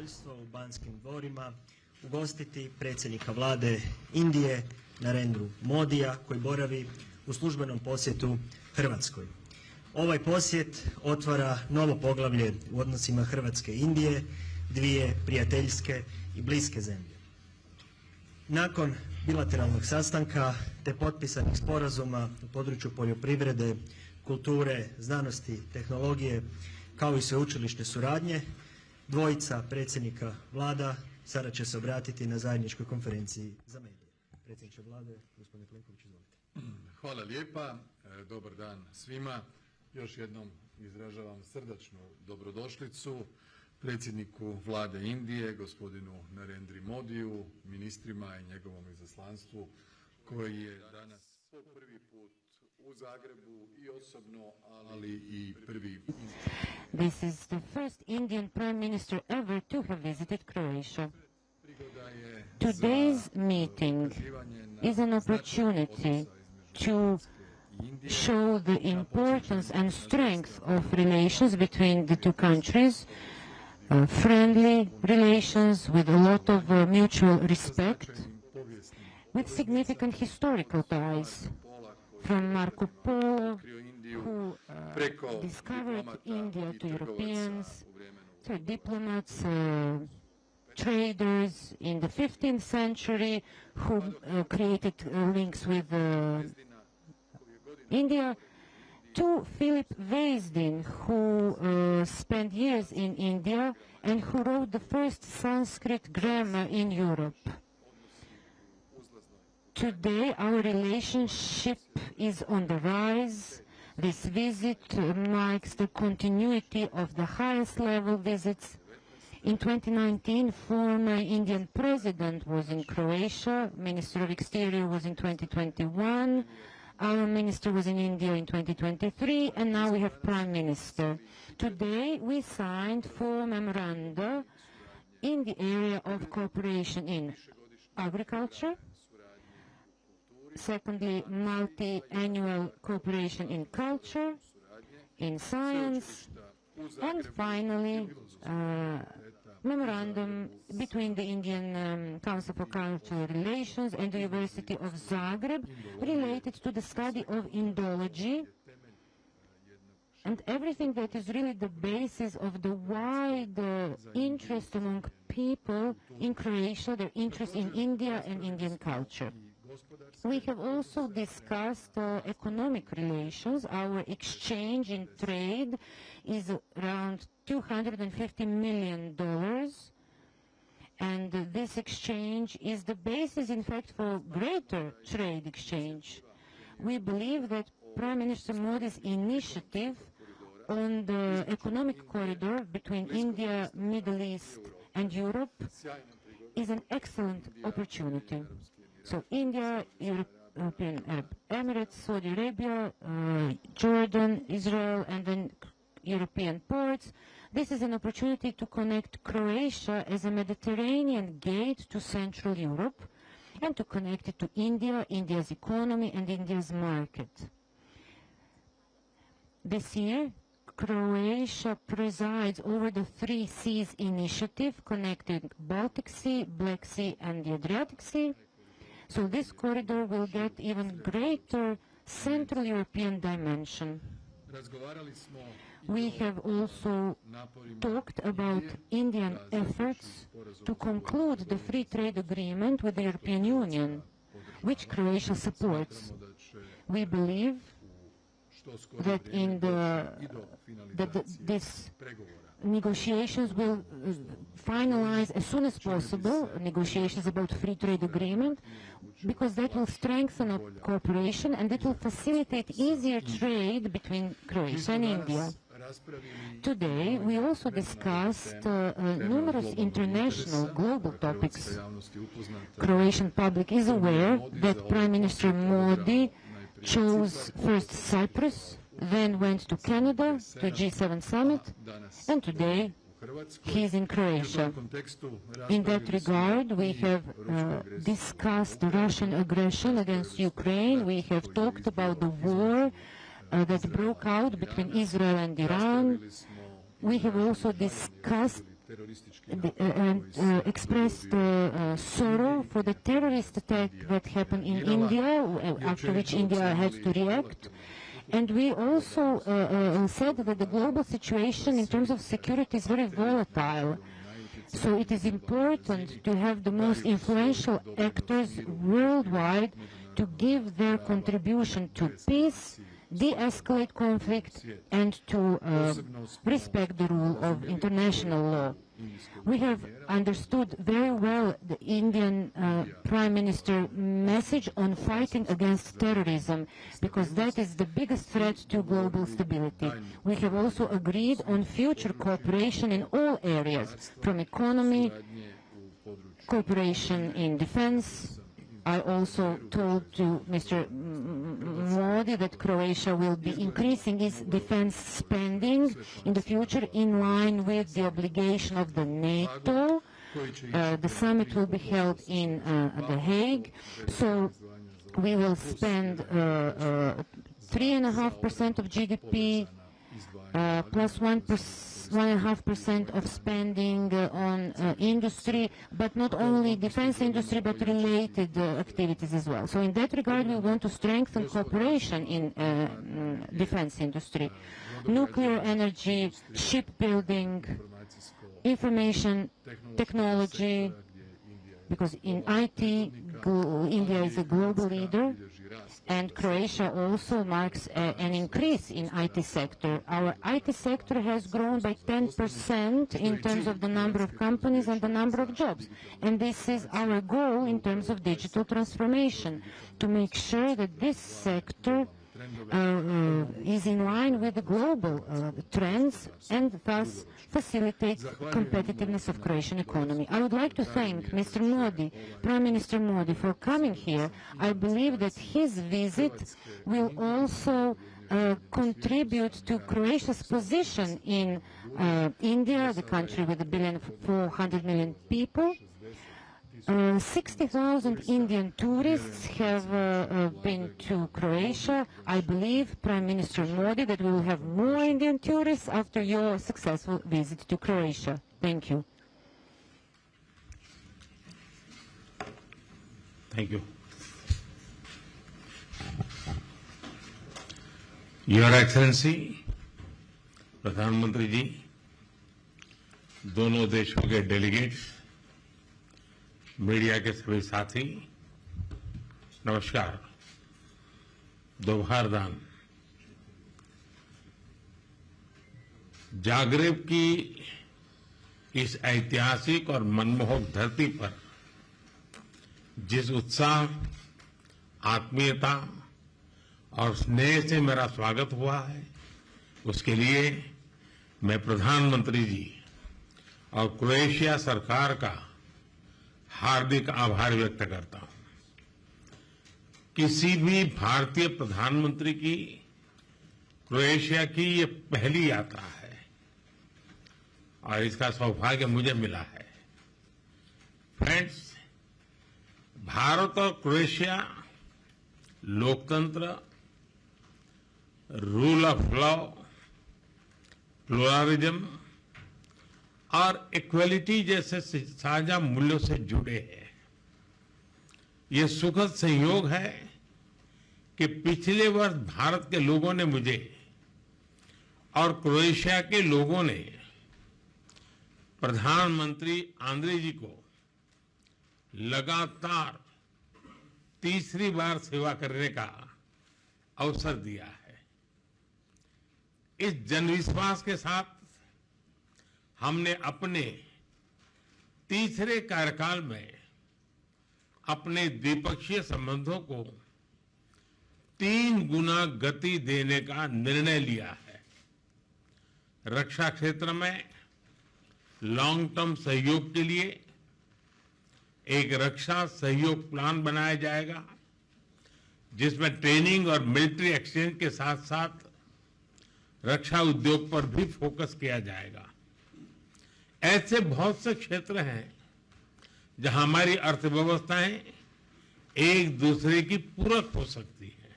zadovoljstvo u Banskim dvorima ugostiti predsjednika vlade Indije Narendru Modija koji boravi u službenom posjetu Hrvatskoj. Ovaj posjet otvara novo poglavlje u odnosima Hrvatske i Indije, dvije prijateljske i bliske zemlje. Nakon bilateralnog sastanka te potpisanih sporazuma u području poljoprivrede, kulture, znanosti, tehnologije, kao i sveučilišne suradnje, dvojica predsjednika vlada sada će se obratiti na zajedničkoj konferenciji za medije. Predsjedniče vlade, gospodine Plenković, izvolite. Hvala lijepa, dobar dan svima. Još jednom izražavam srdačnu dobrodošlicu predsjedniku vlade Indije, gospodinu Narendri Modiju, ministrima i njegovom izaslanstvu koji je danas po prvi put u Zagrebu i osobno, ali i prvi. This is the first Indian Prime Minister ever to have visited Croatia. Today's meeting is an opportunity to show the importance and strength of relations between the two countries, friendly relations with a lot of mutual respect, with significant historical ties, from Marco Polo, who discovered India to Europeans, to diplomats, traders in the 15th century who created links with India, to Philip Vezdin, who spent years in India and who wrote the first Sanskrit grammar in Europe. Today, our relationship is on the rise. This visit marks the continuity of the highest level visits. In 2019, former Indian president was in Croatia, Minister of Exterior was in 2021, our minister was in India in 2023, and now we have Prime Minister. Today, we signed 4 memoranda in the area of cooperation in agriculture, secondly, multi-annual cooperation in culture, in science, and finally, memorandum between the Indian Council for Cultural Relations and the University of Zagreb related to the study of Indology and everything that is really the basis of the wide interest among people in Croatia, their interest in India and Indian culture. We have also discussed economic relations. Our exchange in trade is around $250 million, and this exchange is the basis, in fact, for greater trade exchange. We believe that Prime Minister Modi's initiative on the economic corridor between India, Middle East, and Europe is an excellent opportunity. So India, European Arab Emirates, Saudi Arabia, Jordan, Israel, and then European ports. This is an opportunity to connect Croatia as a Mediterranean gate to Central Europe and to connect it to India, India's economy, and India's market. This year, Croatia presides over the 3 Seas initiative connecting Baltic Sea, Black Sea, and the Adriatic Sea. So this corridor will get even greater Central European dimension. We have also talked about Indian efforts to conclude the free trade agreement with the European Union, which Croatia supports. We believe that this negotiations will finalize as soon as possible, negotiations about free trade agreement, because that will strengthen our cooperation and it will facilitate easier trade between Croatia and India. Today, we also discussed numerous international global topics. Croatian public is aware that Prime Minister Modi chose first Cyprus, then went to Canada, to G7 summit, and today he is in Croatia. In that regard, we have discussed the Russian aggression against Ukraine. We have talked about the war that broke out between Israel and Iran. We have also discussed expressed sorrow for the terrorist attack that happened in India, after which India had to react. And we also said that the global situation in terms of security is very volatile. So it is important to have the most influential actors worldwide to give their contribution to peace, de-escalate conflict, and to respect the rule of international law. We have understood very well the Indian Prime Minister's message on fighting against terrorism, because that is the biggest threat to global stability. We have also agreed on future cooperation in all areas, from economy, cooperation in defense. I also told to Mr. Modi that Croatia will be increasing its defense spending in the future in line with the obligation of the NATO. The summit will be held in The Hague. So we will spend 3.5% of GDP plus 1.5% of spending on industry, but not only defense industry, but related activities as well. So in that regard, we want to strengthen cooperation in defense industry, nuclear energy, shipbuilding, information technology, because in IT, India is a global leader, and Croatia also marks an increase in IT sector. Our IT sector has grown by 10% in terms of the number of companies and the number of jobs. And this is our goal in terms of digital transformation, to make sure that this sector is in line with the global trends and thus facilitates competitiveness of Croatian economy. I would like to thank Mr. Modi, Prime Minister Modi, for coming here. I believe that his visit will also contribute to Croatia's position in India, the country with 1,400,000,000 people. 60,000 Indian tourists have been to Croatia. I believe, Prime Minister Modi, that we will have more Indian tourists after your successful visit to Croatia. Thank you. Thank you. Your Excellency, प्रधानमंत्री जी, दोनों देशों के delegates, media के सभी साथी, नमस्कार। दोपहरदान। Zagreb की इस ऐतिहासिक और मनमोहक धरती पर जिस उत्साह, आत्मीयता और स्नेह से मेरा स्वागत हुआ है, उसके लिए मैं प्रधानमंत्री जी और क्रोएशिया सरकार का हार्दिक आभार व्यक्त करता हूं। किसी भी भारतीय प्रधानमंत्री की क्रोएशिया की ये पहली यात्रा है और इसका सौभाग्य मुझे मिला है। फ्रेंड्स, भारत और क्रोएशिया लोकतंत्र, रूल ऑफ लॉ, प्लुरलिज्म और इक्वलिटी जैसे साझा मूल्यों से जुड़े हैं। ये सुखद संयोग है कि पिछले वर्ष भारत के लोगों ने मुझे और क्रोएशिया के लोगों ने प्रधानमंत्री आंद्रे जी को लगातार तीसरी बार सेवा करने का अवसर दिया है। इस जनविश्वास के साथ हमने अपने तीसरे कार्यकाल में अपने द्विपक्षीय संबंधों को 3 गुना गति देने का निर्णय लिया है। रक्षा क्षेत्र में लॉन्ग टर्म सहयोग के लिए एक रक्षा सहयोग प्लान बनाया जाएगा, जिसमें ट्रेनिंग और मिलिट्री एक्सचेंज के साथ साथ रक्षा उद्योग पर भी फोकस किया जाएगा। ऐसे बहुत से क्षेत्र हैं जहां हमारी अर्थव्यवस्थाएं एक दूसरे की पूरक हो सकती हैं।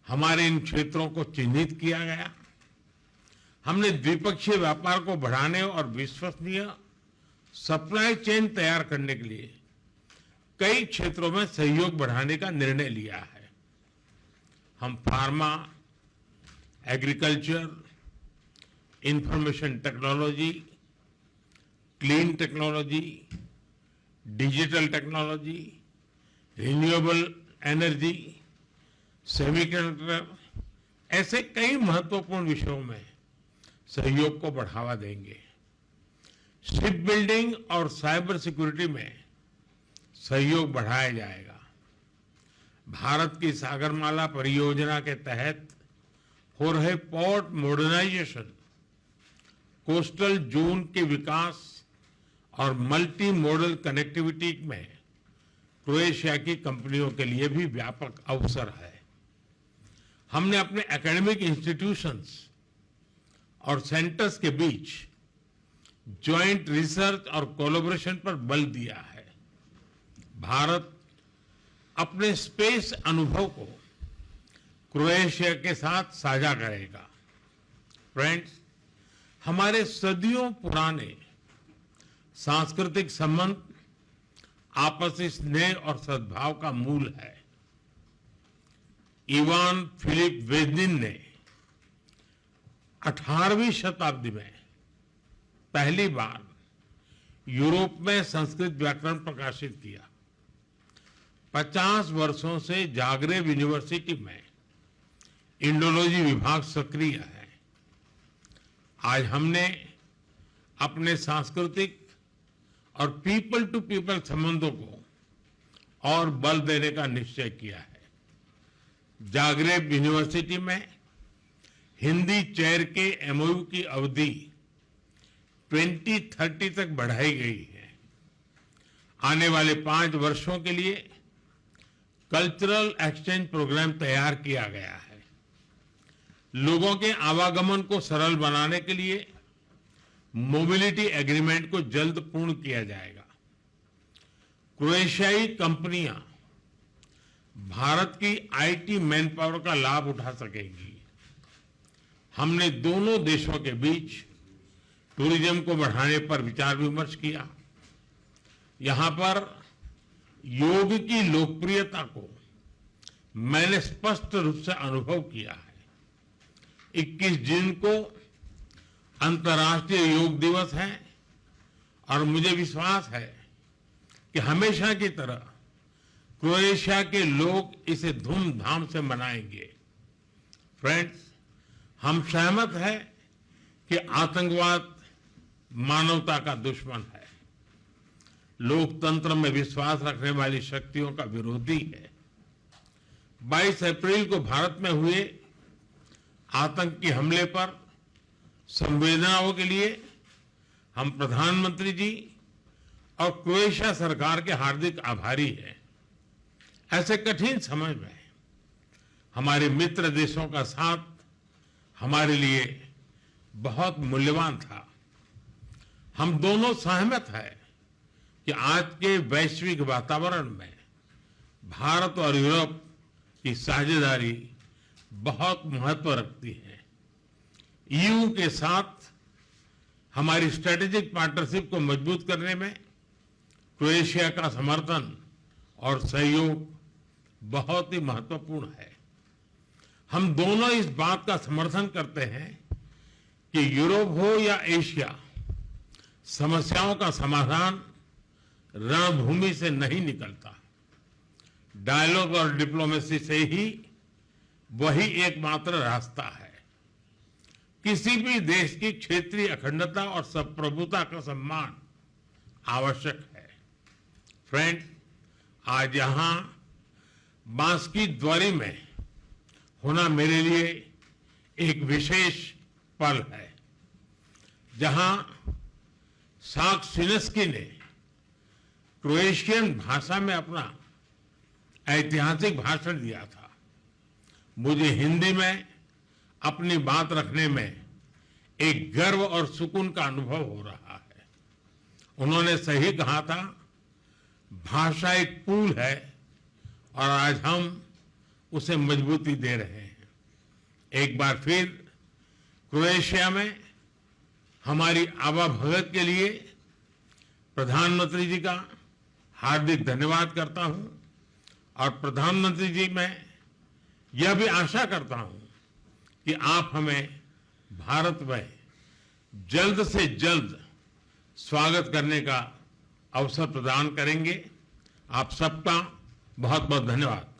हमारे इन क्षेत्रों को चिन्हित किया गया। हमने द्विपक्षीय व्यापार को बढ़ाने और विश्वसनीय सप्लाई चेन तैयार करने के लिए कई क्षेत्रों में सहयोग बढ़ाने का निर्णय लिया है। हम pharma, agriculture, information technology, clean technology, digital technology, renewable energy, semiconductor, ऐसे कई महत्वपूर्ण विषयों में सहयोग को बढ़ावा देंगे। शिप बिल्डिंग और साइबर सिक्योरिटी में सहयोग बढ़ाया जाएगा। भारत की सागरमाला परियोजना के तहत हो रहे पोर्ट मॉडर्नाइजेशन, कोस्टल जोन के विकास और मल्टी मॉडल कनेक्टिविटी में क्रोएशिया की कंपनियों के लिए भी व्यापक अवसर है। हमने अपने एकेडमिक इंस्टीट्यूशंस और सेंटर्स के बीच ज्वाइंट रिसर्च और कोलैबोरेशन पर बल दिया है। भारत अपने स्पेस अनुभव को क्रोएशिया के साथ साझा करेगा। फ्रेंड्स, हमारे सदियों पुराने सांस्कृतिक संबंध आपसी स्नेह और सद्भाव का मूल है। इवान फिलिप वेदिन ने 18वीं शताब्दी में पहली बार यूरोप में संस्कृत व्याकरण प्रकाशित किया। 50 वर्षों से जागरेब यूनिवर्सिटी में इंडोलॉजी विभाग सक्रिय है। आज हमने अपने सांस्कृतिक और पीपल टू पीपल संबंधों को और बल देने का निश्चय किया है। जागरेब यूनिवर्सिटी में हिंदी चेयर के एमओयू की अवधि 2030 तक बढ़ाई गई है। आने वाले 5 वर्षों के लिए कल्चरल एक्सचेंज प्रोग्राम तैयार किया गया है। लोगों के आवागमन को सरल बनाने के लिए मोबिलिटी एग्रीमेंट को जल्द पूर्ण किया जाएगा। क्रोएशियाई कंपनियां भारत की आईटी मैन पावर का लाभ उठा सकेंगी। हमने दोनों देशों के बीच टूरिज्म को बढ़ाने पर विचार विमर्श किया। यहां पर योग की लोकप्रियता को मैंने स्पष्ट रूप से अनुभव किया है। 21 जून को अंतर्राष्ट्रीय योग दिवस है और मुझे विश्वास है कि हमेशा की तरह क्रोएशिया के लोग इसे धूमधाम से मनाएंगे। फ्रेंड्स, हम सहमत हैं कि आतंकवाद मानवता का दुश्मन है, लोकतंत्र में विश्वास रखने वाली शक्तियों का विरोधी है। 22 अप्रैल को भारत में हुए आतंकी हमले पर संवेदनाओं के लिए हम प्रधानमंत्री जी और क्रोएशिया सरकार के हार्दिक आभारी हैं। ऐसे कठिन समय में हमारे मित्र देशों का साथ हमारे लिए बहुत मूल्यवान था। हम दोनों सहमत हैं कि आज के वैश्विक वातावरण में भारत और यूरोप की साझेदारी बहुत महत्व रखती है। ईयू के साथ हमारी स्ट्रेटेजिक पार्टनरशिप को मजबूत करने में क्रोएशिया का समर्थन और सहयोग बहुत ही महत्वपूर्ण है। हम दोनों इस बात का समर्थन करते हैं कि यूरोप हो या एशिया, समस्याओं का समाधान रणभूमि से नहीं निकलता। डायलॉग और डिप्लोमेसी से ही वही एकमात्र रास्ता है। किसी भी देश की क्षेत्रीय अखंडता और संप्रभुता का सम्मान आवश्यक है। फ्रेंड्स, आज यहां बांसकी द्वारी में होना मेरे लिए एक विशेष पल है, जहां साक्सिनेस्की ने क्रोएशियन भाषा में अपना ऐतिहासिक भाषण दिया था। मुझे हिंदी में अपनी बात रखने में एक गर्व और सुकून का अनुभव हो रहा है। उन्होंने सही कहा था, भाषा एक पुल है और आज हम उसे मजबूती दे रहे हैं। एक बार फिर क्रोएशिया में हमारी आवाभगत के लिए प्रधानमंत्री जी का हार्दिक धन्यवाद करता हूं और प्रधानमंत्री जी मैं यह भी आशा करता हूं कि आप हमें भारत में जल्द से जल्द स्वागत करने का अवसर प्रदान करेंगे। आप सबका बहुत बहुत धन्यवाद।